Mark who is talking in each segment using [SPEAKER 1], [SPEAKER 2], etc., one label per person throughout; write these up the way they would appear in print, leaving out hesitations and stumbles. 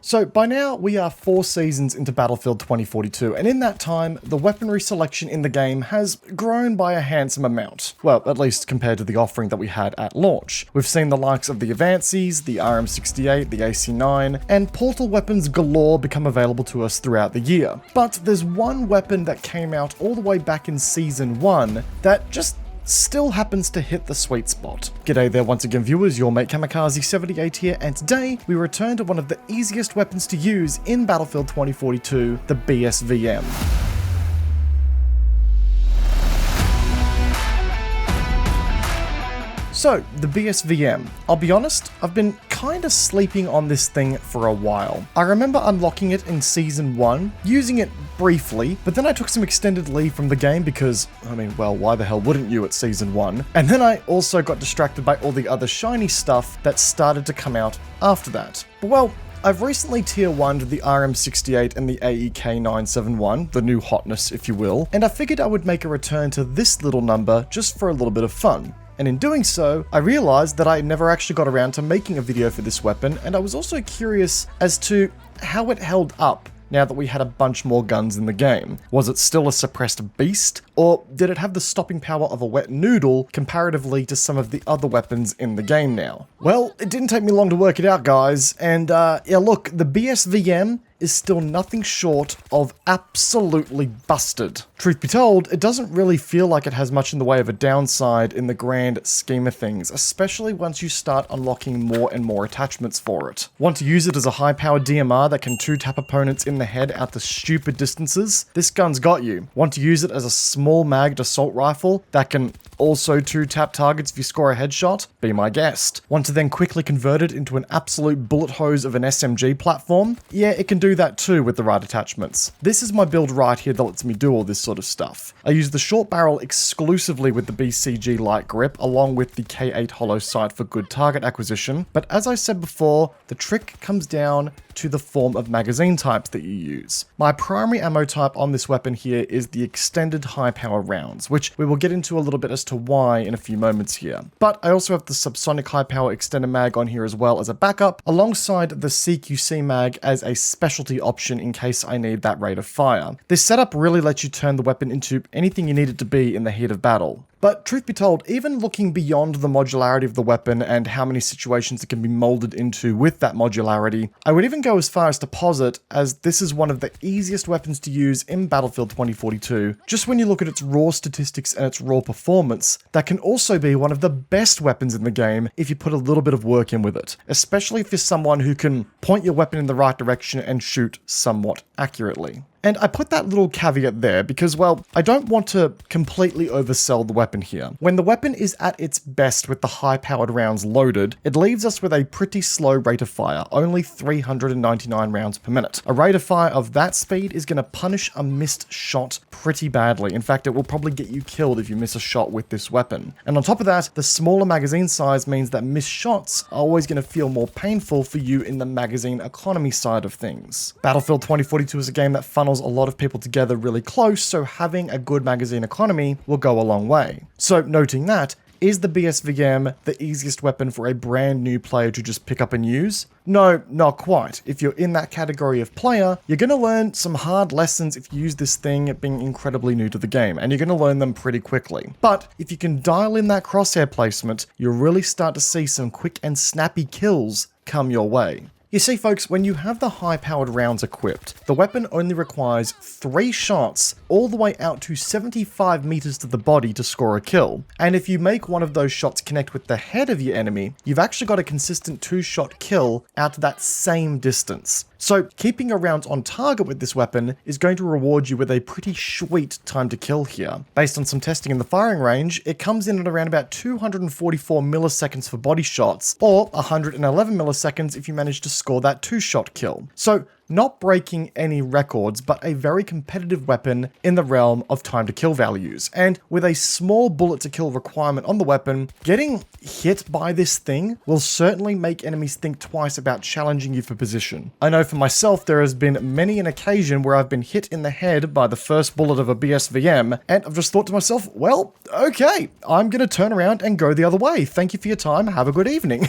[SPEAKER 1] So by now we are 4 seasons into Battlefield 2042, and in that time, the weaponry selection in the game has grown by a handsome amount. Well, at least compared to the offering that we had at launch. We've seen the likes of the Avances, the RM68, the AC9, and portal weapons galore become available to us throughout the year. But there's one weapon that came out all the way back in Season 1 that just still happens to hit the sweet spot. G'day there once again viewers, your mate Kamikaze78 here, and today we return to one of the easiest weapons to use in Battlefield 2042, the BSVM. So, the BSVM. I'll be honest, I've been kinda sleeping on this thing for a while. I remember unlocking it in Season 1, using it briefly, but then I took some extended leave from the game because, I mean, well, why the hell wouldn't you at Season 1? And then I also got distracted by all the other shiny stuff that started to come out after that. But well, I've recently tier 1'd the RM68 and the AEK971, the new hotness if you will, and I figured I would make a return to this little number just for a little bit of fun. And in doing so, I realized that I never actually got around to making a video for this weapon, and I was also curious as to how it held up now that we had a bunch more guns in the game. Was it still a suppressed beast, or did it have the stopping power of a wet noodle comparatively to some of the other weapons in the game now? Well, it didn't take me long to work it out, guys, and yeah, look, the BSVM is still nothing short of absolutely busted. Truth be told, it doesn't really feel like it has much in the way of a downside in the grand scheme of things, especially once you start unlocking more and more attachments for it. Want to use it as a high-powered DMR that can 2-tap opponents in the head out to stupid distances? This gun's got you. Want to use it as a small magged assault rifle that can also 2-tap targets if you score a headshot? Be my guest. Want to then quickly convert it into an absolute bullet hose of an SMG platform? Yeah, it can do that too with the right attachments. This is my build right here that lets me do all this sort of stuff. I use the short barrel exclusively with the BCG light grip along with the K8 hollow sight for good target acquisition, but as I said before, the trick comes down to the form of magazine types that you use. My primary ammo type on this weapon here is the extended high power rounds, which we will get into a little bit as to why in a few moments here. But I also have the subsonic high power extended mag on here as well as a backup, alongside the CQC mag as a specialty option in case I need that rate of fire. This setup really lets you turn the weapon into anything you need it to be in the heat of battle. But truth be told, even looking beyond the modularity of the weapon and how many situations it can be molded into with that modularity, I would even go as far as to posit as this is one of the easiest weapons to use in Battlefield 2042. Just when you look at its raw statistics and its raw performance, that can also be one of the best weapons in the game if you put a little bit of work in with it, especially if you're someone who can point your weapon in the right direction and shoot somewhat accurately. And I put that little caveat there because, well, I don't want to completely oversell the weapon here. When the weapon is at its best with the high-powered rounds loaded, it leaves us with a pretty slow rate of fire, only 399 rounds per minute. A rate of fire of that speed is going to punish a missed shot pretty badly. In fact, it will probably get you killed if you miss a shot with this weapon. And on top of that, the smaller magazine size means that missed shots are always going to feel more painful for you in the magazine economy side of things. Battlefield 2042 is a game that funnels a lot of people together really close, so having a good magazine economy will go a long way. So noting that, is the BSVM the easiest weapon for a brand new player to just pick up and use? No, not quite. If you're in that category of player, you're going to learn some hard lessons if you use this thing being incredibly new to the game, and you're going to learn them pretty quickly. But if you can dial in that crosshair placement, you'll really start to see some quick and snappy kills come your way. You see folks, when you have the high-powered rounds equipped, the weapon only requires 3 shots all the way out to 75 meters to the body to score a kill. And if you make one of those shots connect with the head of your enemy, you've actually got a consistent 2-shot kill out to that same distance. So keeping your rounds on target with this weapon is going to reward you with a pretty sweet time to kill here. Based on some testing in the firing range, it comes in at around about 244 milliseconds for body shots, or 111 milliseconds if you manage to score that 2-shot kill. So not breaking any records, but a very competitive weapon in the realm of time to kill values. And with a small bullet to kill requirement on the weapon, getting hit by this thing will certainly make enemies think twice about challenging you for position. I know for myself, there has been many an occasion where I've been hit in the head by the first bullet of a BSVM, and I've just thought to myself, well, okay, I'm gonna turn around and go the other way. Thank you for your time, have a good evening.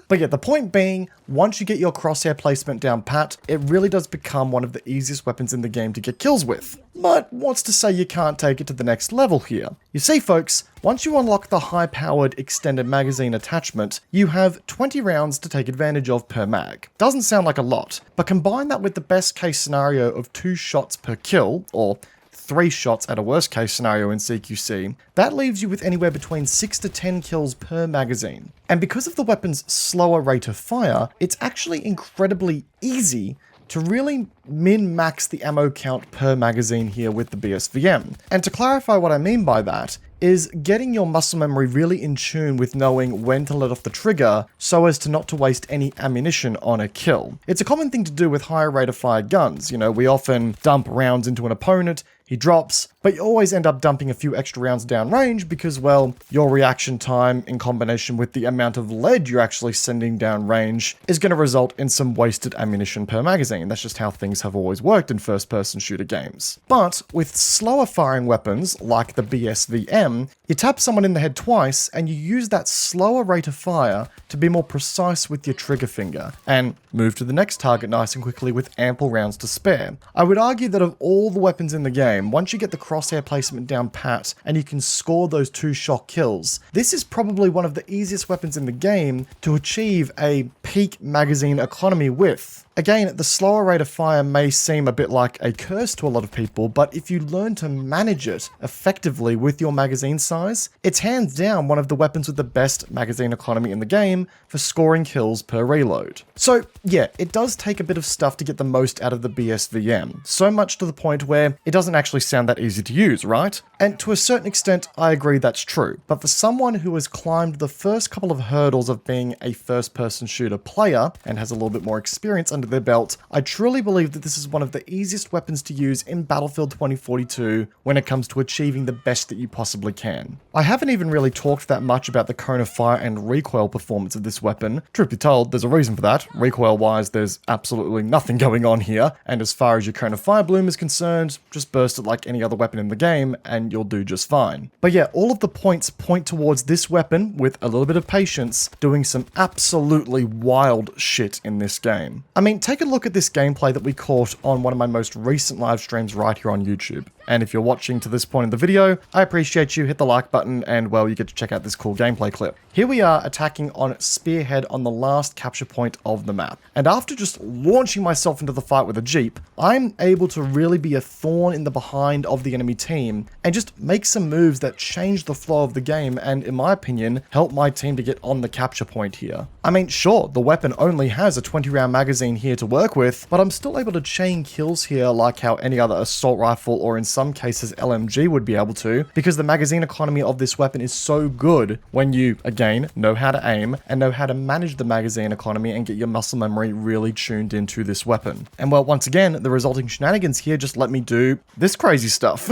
[SPEAKER 1] But yeah, the point being, once you get your crosshair placement down pat, it really does become one of the easiest weapons in the game to get kills with. But what's to say you can't take it to the next level here? You see folks, once you unlock the high-powered extended magazine attachment, you have 20 rounds to take advantage of per mag. Doesn't sound like a lot, but combine that with the best case scenario of 2 shots per kill, or 3 shots at a worst case scenario in CQC, that leaves you with anywhere between 6 to 10 kills per magazine. And because of the weapon's slower rate of fire, it's actually incredibly easy to really min-max the ammo count per magazine here with the BSVM. And to clarify what I mean by that, is getting your muscle memory really in tune with knowing when to let off the trigger so as to not to waste any ammunition on a kill. It's a common thing to do with higher rate of fire guns. You know, we often dump rounds into an opponent, he drops, but you always end up dumping a few extra rounds downrange because, well, your reaction time in combination with the amount of lead you're actually sending downrange is going to result in some wasted ammunition per magazine. That's just how things have always worked in first-person shooter games. But with slower firing weapons like the BSV-M, you tap someone in the head twice and you use that slower rate of fire to be more precise with your trigger finger and move to the next target nice and quickly with ample rounds to spare. I would argue that of all the weapons in the game, once you get the crosshair placement down pat and you can score those 2 shot kills, this is probably one of the easiest weapons in the game to achieve a peak magazine economy with. Again, the slower rate of fire may seem a bit like a curse to a lot of people, but if you learn to manage it effectively with your magazine size, it's hands down one of the weapons with the best magazine economy in the game for scoring kills per reload. So yeah, it does take a bit of stuff to get the most out of the BSVM, so much to the point where it doesn't actually sound that easy to use, right? And to a certain extent, I agree that's true, but for someone who has climbed the first couple of hurdles of being a first-person shooter player and has a little bit more experience under their belt, I truly believe that this is one of the easiest weapons to use in Battlefield 2042 when it comes to achieving the best that you possibly can. I haven't even really talked that much about the cone of fire and recoil performance of this weapon. Truth be told, there's a reason for that. Recoil-wise, there's absolutely nothing going on here, and as far as your cone of fire bloom is concerned, just burst it like any other weapon in the game and you'll do just fine. But yeah, all of the points point towards this weapon, with a little bit of patience, doing some absolutely wild shit in this game. I mean, take a look at this gameplay that we caught on one of my most recent live streams right here on YouTube. And if you're watching to this point in the video, I appreciate you. Hit the like button and, well, you get to check out this cool gameplay clip. Here we are attacking on Spearhead on the last capture point of the map. And after just launching myself into the fight with a Jeep, I'm able to really be a thorn in the behind of the enemy team and just make some moves that change the flow of the game and, in my opinion, help my team to get on the capture point here. I mean, sure, the weapon only has a 20-round magazine here to work with, but I'm still able to chain kills here like how any other assault rifle or in some cases LMG would be able to, because the magazine economy of this weapon is so good when you, again, know how to aim and know how to manage the magazine economy and get your muscle memory really tuned into this weapon. And well, once again, the resulting shenanigans here just let me do this crazy stuff.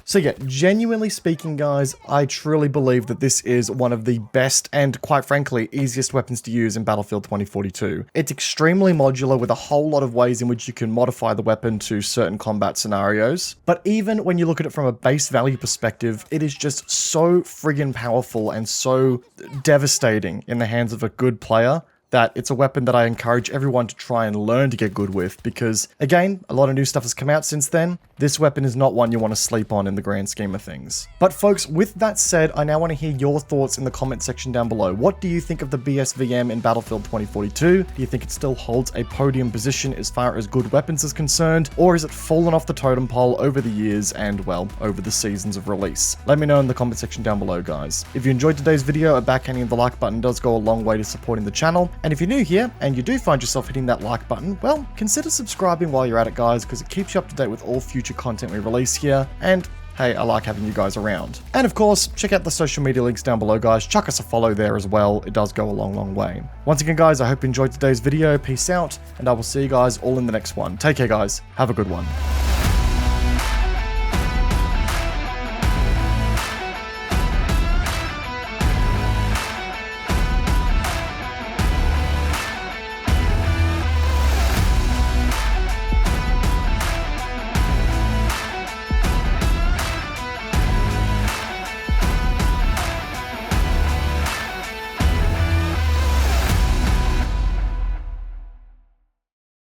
[SPEAKER 1] So yeah, genuinely speaking, guys, I truly believe that this is one of the best and, quite frankly, easiest weapons to use in Battlefield 2042. It's extremely modular with a whole lot of ways in which you can modify the weapon to certain combat scenarios. But even when you look at it from a base value perspective, it is just so friggin' powerful and so devastating in the hands of a good player that it's a weapon that I encourage everyone to try and learn to get good with, because, again, a lot of new stuff has come out since then. This weapon is not one you want to sleep on in the grand scheme of things. But folks, with that said, I now want to hear your thoughts in the comment section down below. What do you think of the BSVM in Battlefield 2042? Do you think it still holds a podium position as far as good weapons is concerned, or has it fallen off the totem pole over the years and, well, over the seasons of release? Let me know in the comment section down below, guys. If you enjoyed today's video, a backhanding of the like button does go a long way to supporting the channel. And if you're new here and you do find yourself hitting that like button, well, consider subscribing while you're at it, guys, because it keeps you up to date with all future content we release here. And hey, I like having you guys around. And of course, check out the social media links down below, guys. Chuck us a follow there as well. It does go a long, long way. Once again, guys, I hope you enjoyed today's video. Peace out, and I will see you guys all in the next one. Take care, guys. Have a good one.